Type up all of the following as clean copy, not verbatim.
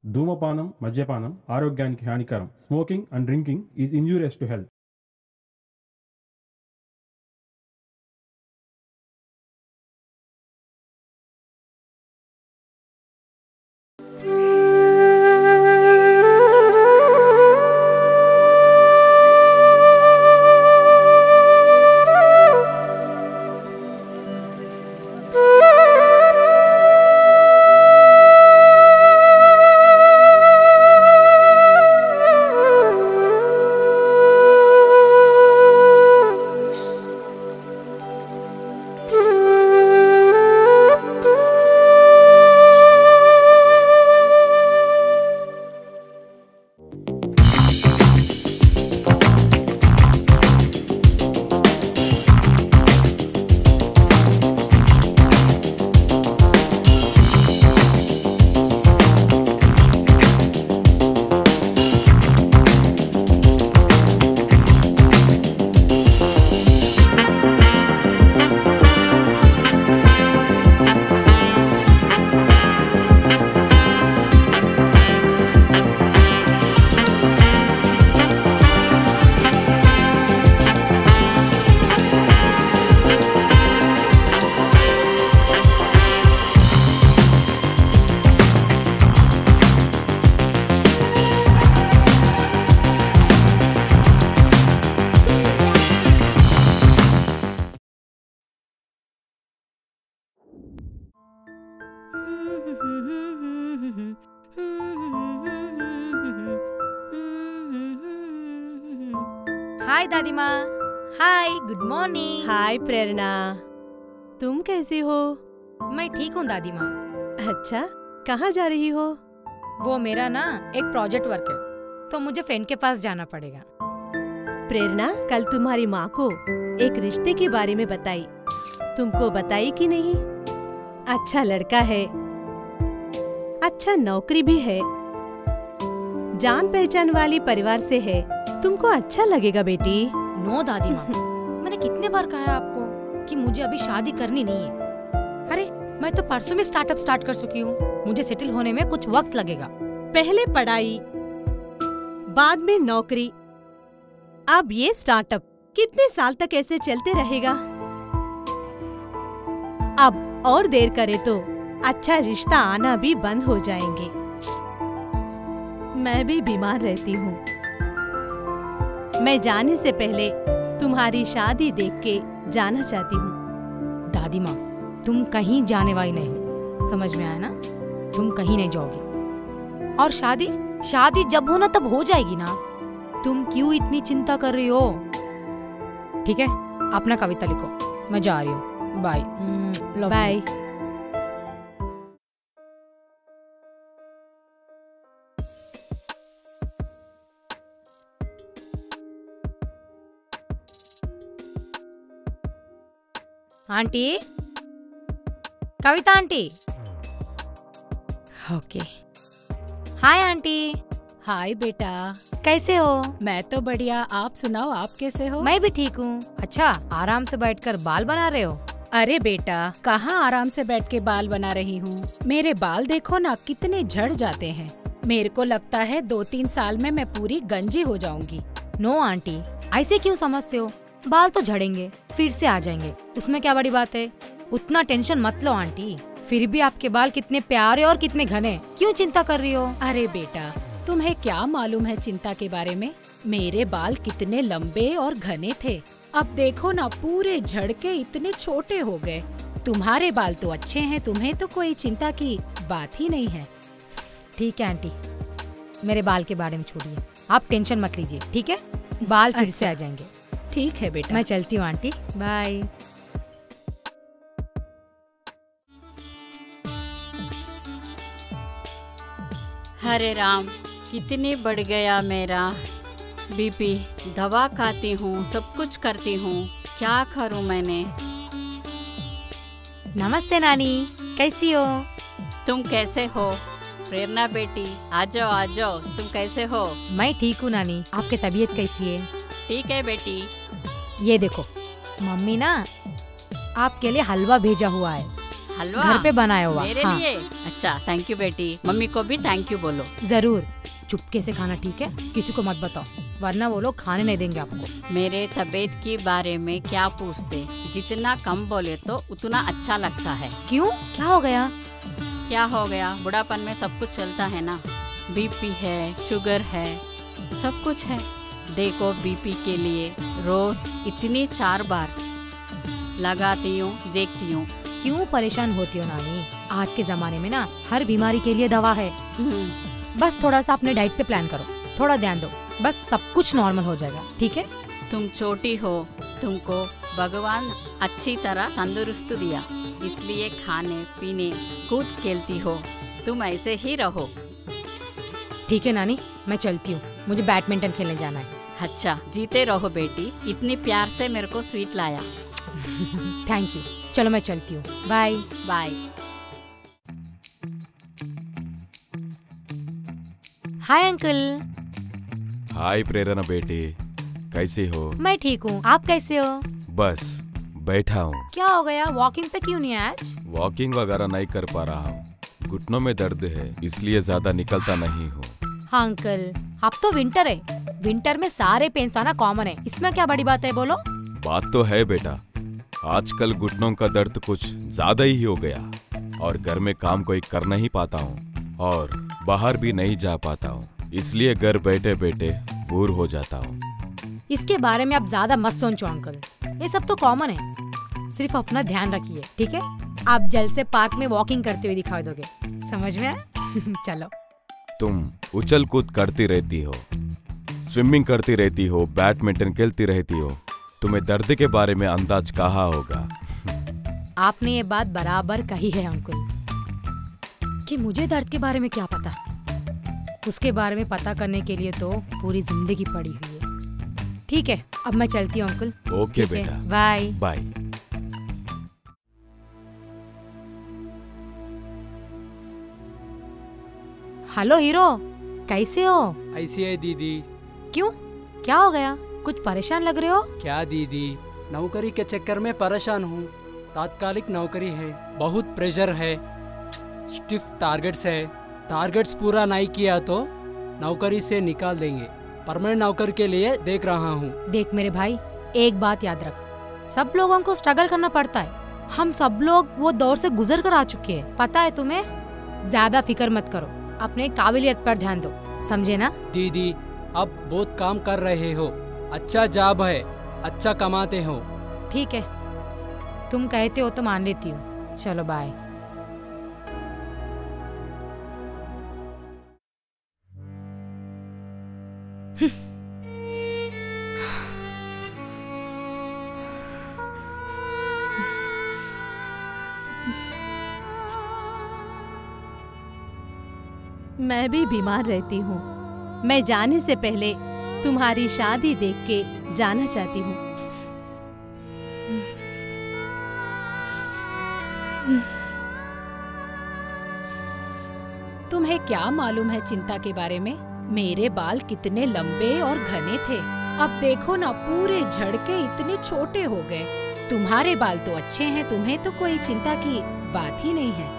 ధూమపానం మద్యపానం ఆరోగ్యానికి హానికరం. Smoking and drinking is injurious to health. Hi दादी माँ। हाय, गुड मॉर्निंग। हाय प्रेरणा, तुम कैसी हो? मैं ठीक हूँ दादी माँ। अच्छा, कहाँ जा रही हो? वो मेरा ना एक प्रोजेक्ट वर्क है, तो मुझे फ्रेंड के पास जाना पड़ेगा। प्रेरणा, कल तुम्हारी माँ को एक रिश्ते के बारे में बताई, तुमको बताई कि नहीं? अच्छा लड़का है, अच्छा नौकरी भी है, जान पहचान वाली परिवार से है, तुमको अच्छा लगेगा बेटी। नो दादी माँ, मैंने कितने बार कहा है आपको कि मुझे अभी शादी करनी नहीं है। अरे मैं तो परसों में स्टार्टअप स्टार्ट कर चुकी हूँ, मुझे सेटल होने में कुछ वक्त लगेगा। पहले पढ़ाई, बाद में नौकरी, अब ये स्टार्टअप, कितने साल तक ऐसे चलते रहेगा? अब और देर करे तो अच्छा रिश्ता आना भी बंद हो जाएंगे। मैं भी बीमार रहती हूँ, मैं जाने से पहले तुम्हारी शादी देख के जाना चाहती हूँ। दादी माँ, तुम कहीं जाने वाली नहीं हो, समझ में आया ना? तुम कहीं नहीं जाओगी। और शादी जब होना तब हो जाएगी ना। तुम क्यों इतनी चिंता कर रही हो? ठीक है, अपना कविता लिखो, मैं जा रही हूँ। Bye bye. Aunty, Kavita aunty. Okay. Hi aunty. Hi बेटा, कैसे हो? मैं तो बढ़िया, आप सुनाओ, आप कैसे हो? मैं भी ठीक हूँ। अच्छा, आराम से बैठकर बाल बना रहे हो? अरे बेटा, कहाँ आराम से बैठ के बाल बना रही हूँ। मेरे बाल देखो ना, कितने झड़ जाते हैं। मेरे को लगता है 2-3 साल में मैं पूरी गंजी हो जाऊंगी। नो आंटी, ऐसे क्यों समझते हो? बाल तो झड़ेंगे, फिर से आ जाएंगे, उसमें क्या बड़ी बात है? उतना टेंशन मत लो आंटी। फिर भी आपके बाल कितने प्यारे और कितने घने, क्यों चिंता कर रही हो? अरे बेटा, तुम्हें क्या मालूम है चिंता के बारे में? मेरे बाल कितने लंबे और घने थे, अब देखो ना पूरे झड़ के इतने छोटे हो गए। तुम्हारे बाल तो अच्छे हैं, तुम्हें तो कोई चिंता की बात ही नहीं है। ठीक है आंटी, मेरे बाल के बारे में छोड़िए, आप टेंशन मत लीजिए, ठीक है? बाल फिर से आ जाएंगे। ठीक है बेटा, मैं चलती हूँ आंटी, बाय। हरे राम, कितने बढ़ गया मेरा बीपी। दवा खाती हूँ, सब कुछ करती हूँ, क्या करूँ मैंने? नमस्ते नानी, कैसी हो? तुम कैसे हो? प्रेरणा बेटी, आ जाओ, तुम कैसे हो? मैं ठीक हूँ नानी, आपकी तबीयत कैसी है? ठीक है बेटी। ये देखो, मम्मी ना आपके लिए हलवा भेजा हुआ है। हलवा घर पे बनाया हुआ। मेरे हाँ, लिए? अच्छा, थैंक यू बेटी। मम्मी को भी थैंक यू बोलो। जरूर। चुपके से खाना, ठीक है? किसी को मत बताओ, वरना वो लोग खाने नहीं देंगे आपको। मेरे तबीयत के बारे में क्या पूछते? जितना कम बोले तो उतना अच्छा लगता है। क्यों, क्या हो गया? क्या हो गया? बुढ़ापन में सब कुछ चलता है ना। बीपी है, शुगर है, सब कुछ है। देखो, बीपी के लिए रोज इतनी 4 बार लगाती हूँ, देखती हूँ। क्यों परेशान होती हो नानी? आज के जमाने में ना हर बीमारी के लिए दवा है। बस थोड़ा सा अपने डाइट पे प्लान करो, थोड़ा ध्यान दो, बस सब कुछ नॉर्मल हो जाएगा, ठीक है? तुम छोटी हो, तुमको भगवान अच्छी तरह तंदुरुस्त दिया, इसलिए खाने पीने कूद खेलती हो। तुम ऐसे ही रहो। ठीक है नानी, मैं चलती हूँ, मुझे बैडमिंटन खेलने जाना है। अच्छा, जीते रहो बेटी। इतनी प्यार से मेरे को स्वीट लाया। Thank you. चलो मैं चलती हूँ, bye bye. Hi uncle. Hi Prerna बेटी, कैसी हो? मैं ठीक हूँ, आप कैसे हो? बस बैठा हूँ। क्या हो गया, वॉकिंग पे क्यों नहीं आए आज? वॉकिंग वगैरह नहीं कर पा रहा हूँ, घुटनों में दर्द है, इसलिए ज्यादा निकलता नहीं हूँ। हाँ अंकल, अब तो विंटर है, विंटर में सारे पेन्स आना कॉमन है, इसमें क्या बड़ी बात है, बोलो। बात तो है बेटा, आजकल घुटनों का दर्द कुछ ज्यादा ही हो गया और घर में काम कोई कर नहीं पाता हूँ और बाहर भी नहीं जा पाता हूँ, इसलिए घर बैठे बैठे बोर हो जाता हूँ। इसके बारे में आप ज्यादा मत सोचो अंकल, ये सब तो कॉमन है, सिर्फ अपना ध्यान रखिए, ठीक है? आप जल्द से पार्क में वॉकिंग करते हुए दिखाई दोगे, समझ में आया? चलो। तुम उछल कूद करती रहती हो, स्विमिंग करती रहती हो, बैडमिंटन खेलती रहती हो, तुम्हें दर्द के बारे में अंदाज कहाँ होगा? आपने ये बात बराबर कही है अंकल, कि मुझे दर्द के बारे में क्या पता, उसके बारे में पता करने के लिए तो पूरी जिंदगी पड़ी हुई है। ठीक है, अब मैं चलती हूँ अंकल। ओके ठीक है, बेटा, बाय बाय। हेलो हीरो, कैसे हो? ऐसी है दीदी। क्यों, क्या हो गया? कुछ परेशान लग रहे हो? क्या दीदी, नौकरी के चक्कर में परेशान हूँ। तात्कालिक नौकरी है, बहुत प्रेशर है, स्टिफ टारगेट्स है। टारगेट्स पूरा नहीं किया तो नौकरी से निकाल देंगे। परमानेंट नौकरी के लिए देख रहा हूँ। देख मेरे भाई, एक बात याद रख, सब लोगों को स्ट्रगल करना पड़ता है, हम सब लोग वो दौर से गुजर कर आ चुके हैं, पता है तुम्हें? ज्यादा फिक्र मत करो, अपने काबिलियत पर ध्यान दो, समझे ना? दीदी, अब बहुत काम कर रहे हो, अच्छा जॉब है, अच्छा कमाते हो। ठीक है, तुम कहते हो तो मान लेती हूँ, चलो बाय। मैं भी बीमार रहती हूँ। मैं जाने से पहले तुम्हारी शादी देख के जाना चाहती हूँ। तुम्हें क्या मालूम है चिंता के बारे में? मेरे बाल कितने लंबे और घने थे, अब देखो ना पूरे झड़ के इतने छोटे हो गए। तुम्हारे बाल तो अच्छे हैं, तुम्हें तो कोई चिंता की बात ही नहीं है।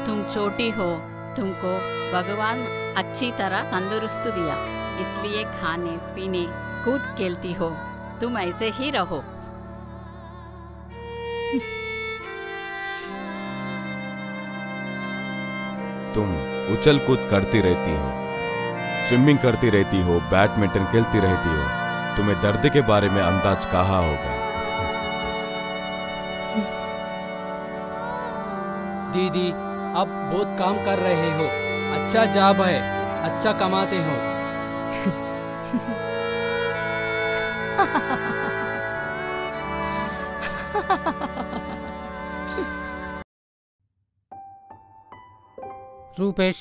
तुम छोटी हो, तुमको भगवान अच्छी तरह तंदुरुस्त दिया, इसलिए खाने पीने कूद खेलती हो। तुम ऐसे ही रहो। तुम उछल कूद करती रहती हो, स्विमिंग करती रहती हो, बैडमिंटन खेलती रहती हो, तुम्हें दर्द के बारे में अंदाज कहाँ होगा? दीदी, अब बहुत काम कर रहे हो, अच्छा जॉब है, अच्छा कमाते हो। रूपेश,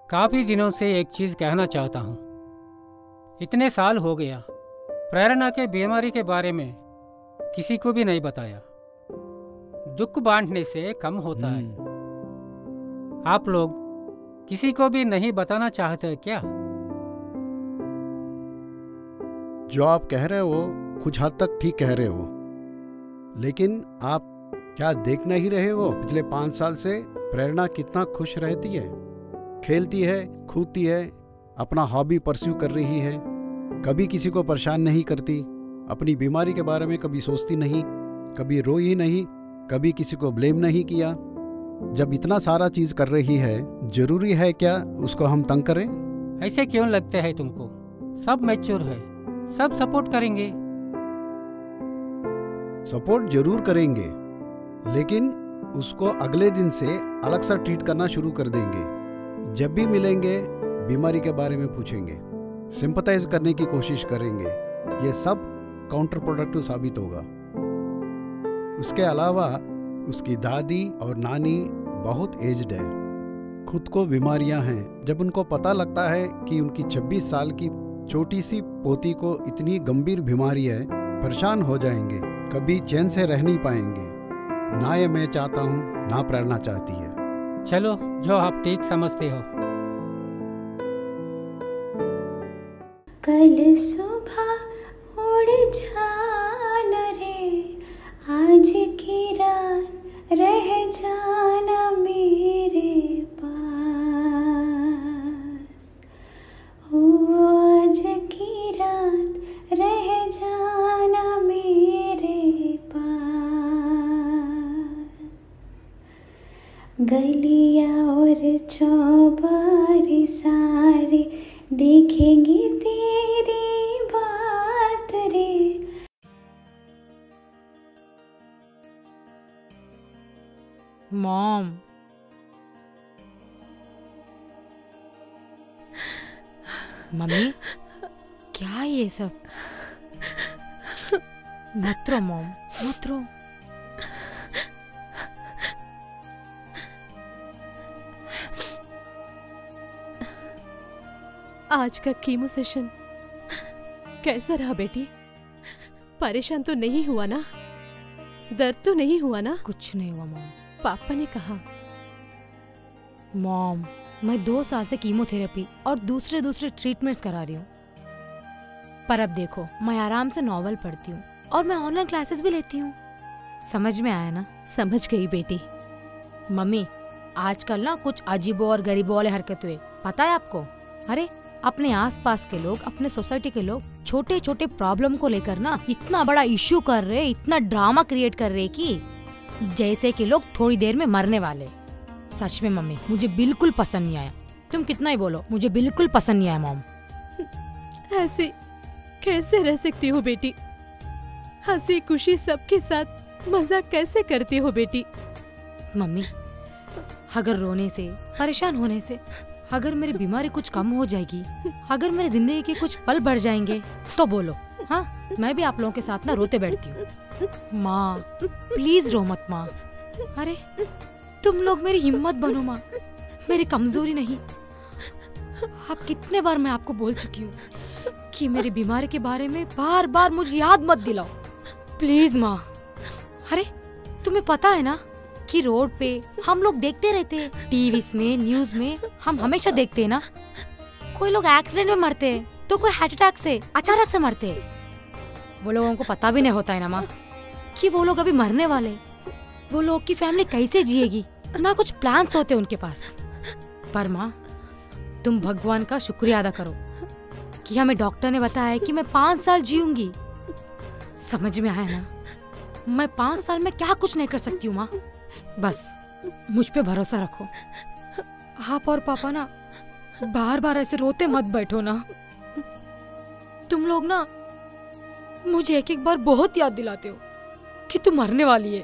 काफी दिनों से एक चीज कहना चाहता हूँ। इतने साल हो गया, प्रेरणा के बीमारी के बारे में किसी को भी नहीं बताया। दुख बांटने से कम होता है। आप लोग किसी को भी नहीं बताना चाहते क्या? जो आप कह रहे हो कुछ हद तक ठीक कह रहे हो, लेकिन आप क्या देख नहीं रहे हो पिछले 5 साल से प्रेरणा कितना खुश रहती है, खेलती है, कूदती है, अपना हॉबी परस्यू कर रही है, कभी किसी को परेशान नहीं करती, अपनी बीमारी के बारे में कभी सोचती नहीं, कभी रोई ही नहीं, कभी किसी को ब्लेम नहीं किया। जब इतना सारा चीज कर रही है, जरूरी है क्या उसको हम तंग करें? ऐसे क्यों लगते है तुमको? सब मैच्योर है, सब सपोर्ट करेंगे। सपोर्ट जरूर करेंगे, लेकिन उसको अगले दिन से अलग सा ट्रीट करना शुरू कर देंगे। जब भी मिलेंगे बीमारी के बारे में पूछेंगे, सिंपथाइज करने की कोशिश करेंगे। ये सब काउंटर प्रोडक्टिव साबित होगा। उसके अलावा उसकी दादी और नानी बहुत एज्ड है, खुद को बीमारियां हैं। जब उनको पता लगता है कि उनकी 26 साल की छोटी सी पोती को इतनी गंभीर बीमारी है, परेशान हो जाएंगे, कभी चैन से रह नहीं पाएंगे। ना ये मैं चाहता हूँ, ना प्रेरणा चाहती है। चलो जो आप ठीक समझते हो। कल सुबह उड़ जाना रे, आज की रात रह जाना मेरे पास, ओ आज की रात रह जाना मेरे पास। गलियां और चौबारे सारे देखेंगे तेरी बात रे। मॉम, मम्मी, क्या ये सब? मत रो मॉम, मत रो। आज का कीमो सेशन कैसा रहा बेटी? परेशान तो नहीं हुआ ना? दर्द तो नहीं हुआ ना? कुछ नहीं हुआ मॉम। पापा ने कहा। मॉम, मैं 2 साल से कीमोथेरेपी और दूसरे ट्रीटमेंट्स करा रही हूँ, पर अब देखो मैं आराम से नॉवल पढ़ती हूँ और मैं ऑनलाइन क्लासेस भी लेती हूँ। समझ में आया ना? समझ गई बेटी। मम्मी, आजकल ना कुछ अजीबो और गरीबों वाले हरकत हुए, पता है आपको? अरे अपने आसपास के लोग, अपने सोसाइटी के लोग छोटे छोटे प्रॉब्लम को लेकर ना इतना बड़ा इश्यू कर रहे, इतना ड्रामा क्रिएट कर रहे कि जैसे कि लोग थोड़ी देर में मरने वाले। सच में मम्मी, मुझे बिल्कुल पसंद नहीं आया। तुम कितना ही बोलो, मुझे बिल्कुल पसंद नहीं आया मॉम। ऐसे कैसे रह सकती हो बेटी? हंसी खुशी सबके साथ मजाक कैसे करती हो बेटी? मम्मी, अगर रोने से, परेशान होने से, अगर मेरी बीमारी कुछ कम हो जाएगी, अगर मेरी जिंदगी के कुछ पल बढ़ जाएंगे तो बोलो, हाँ मैं भी आप लोगों के साथ ना रोते बैठती हूँ। माँ प्लीज रो मत माँ। अरे तुम लोग मेरी हिम्मत बनो माँ, मेरी कमजोरी नहीं। आप कितने बार मैं आपको बोल चुकी हूँ कि मेरी बीमारी के बारे में बार बार मुझे याद मत दिलाओ, प्लीज माँ। अरे तुम्हें पता है ना कि रोड पे हम लोग देखते रहते हैं, टीवी में, न्यूज में हम हमेशा देखते हैं ना, कोई लोग एक्सीडेंट में मरते हैं तो कोई हार्ट अटैक से अचानक से मरते हैं। वो लोगों को पता भी नहीं होता है ना माँ कि वो लोग अभी मरने वाले। वो लोग की फैमिली कैसे जिएगी, ना कुछ प्लान्स होते उनके पास। पर माँ तुम भगवान का शुक्रिया अदा करो कि हमें डॉक्टर ने बताया कि मैं 5 साल जीऊंगी। समझ में आया ना? मैं 5 साल में क्या कुछ नहीं कर सकती हूँ माँ, बस मुझ पे भरोसा रखो। आप और पापा ना बार बार ऐसे रोते मत बैठो ना। तुम लोग ना मुझे एक एक बार बहुत याद दिलाते हो कि तू मरने वाली है।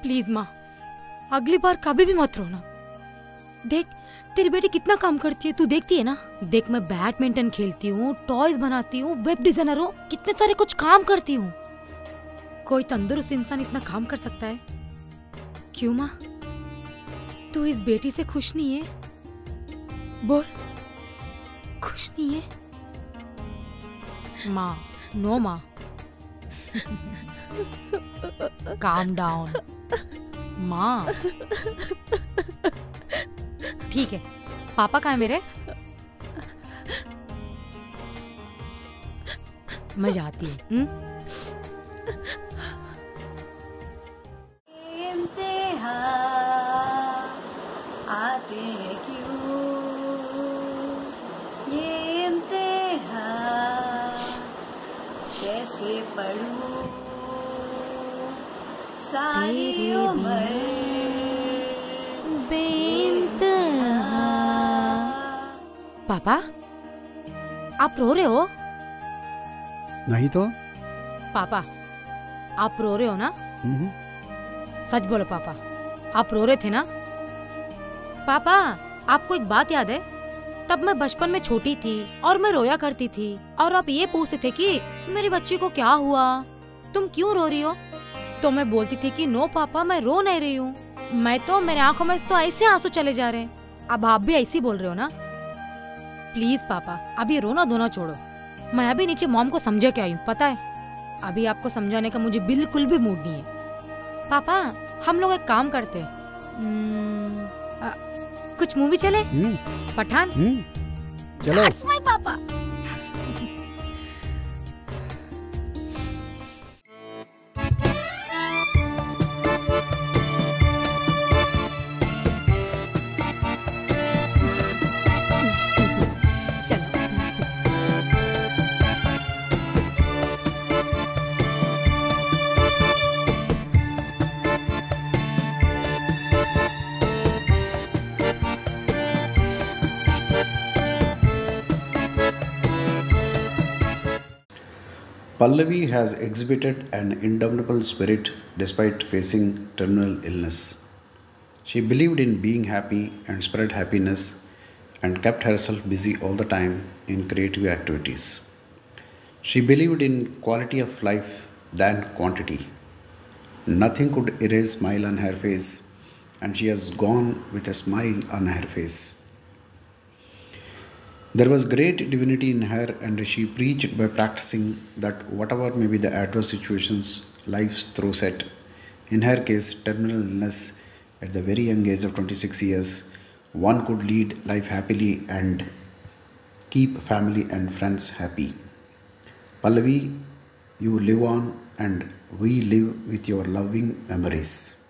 प्लीज माँ अगली बार कभी भी मत रोना। देख तेरी बेटी कितना काम करती है, तू देखती है ना? देख मैं बैडमिंटन खेलती हूँ, टॉयज बनाती हूँ, वेब डिजाइनर हूँ, कितने सारे कुछ काम करती हूँ। कोई तंदुरुस्त इंसान इतना काम कर सकता है? क्यों माँ तू इस बेटी से खुश नहीं है? बोल, खुश नहीं है? माँ नो माँ, काम डाउन माँ। ठीक है, पापा कहाँ है मेरे? मैं जाती हूँ। आते हैं क्यों ये इम्तिहान, कैसे पढ़ूं सारी उम्र बेइंतहा। पापा, आप रो रहे हो? नहीं तो। पापा, आप रो रहे हो ना? सच बोलो पापा, आप रो रहे थे ना? पापा, आपको एक बात याद है? तब मैं बचपन में छोटी थी और मैं रोया करती थी और आप ये पूछते थे कि मेरी बच्ची को क्या हुआ, तुम क्यों रो रही हो? तो मैं बोलती थी कि नो पापा, मैं रो नहीं रही हूँ, मैं तो, मेरे आंखों में तो ऐसे आंसू चले जा रहे हैं। अब आप भी ऐसी बोल रहे हो ना? प्लीज पापा, अभी रोना धोना छोड़ो। मैं अभी नीचे मॉम को समझा के आई हूँ, पता है? अभी आपको समझाने का मुझे बिल्कुल भी मूड नहीं है। पापा, हम लोग एक काम करते हैं, कुछ मूवी चले? पठान? चलो। That's my पापा। Pallavi has exhibited an indomitable spirit despite facing terminal illness. She believed in being happy and spread happiness and kept herself busy all the time in creative activities. She believed in quality of life than quantity. Nothing could erase smile on her face, and she has gone with a smile on her face. There was great divinity in her, and she preached by practicing that whatever may be the adverse situations life throws at, in her case terminal illness at the very young age of 26 years, one could lead life happily and keep family and friends happy. Pallavi, you live on and we live with your loving memories.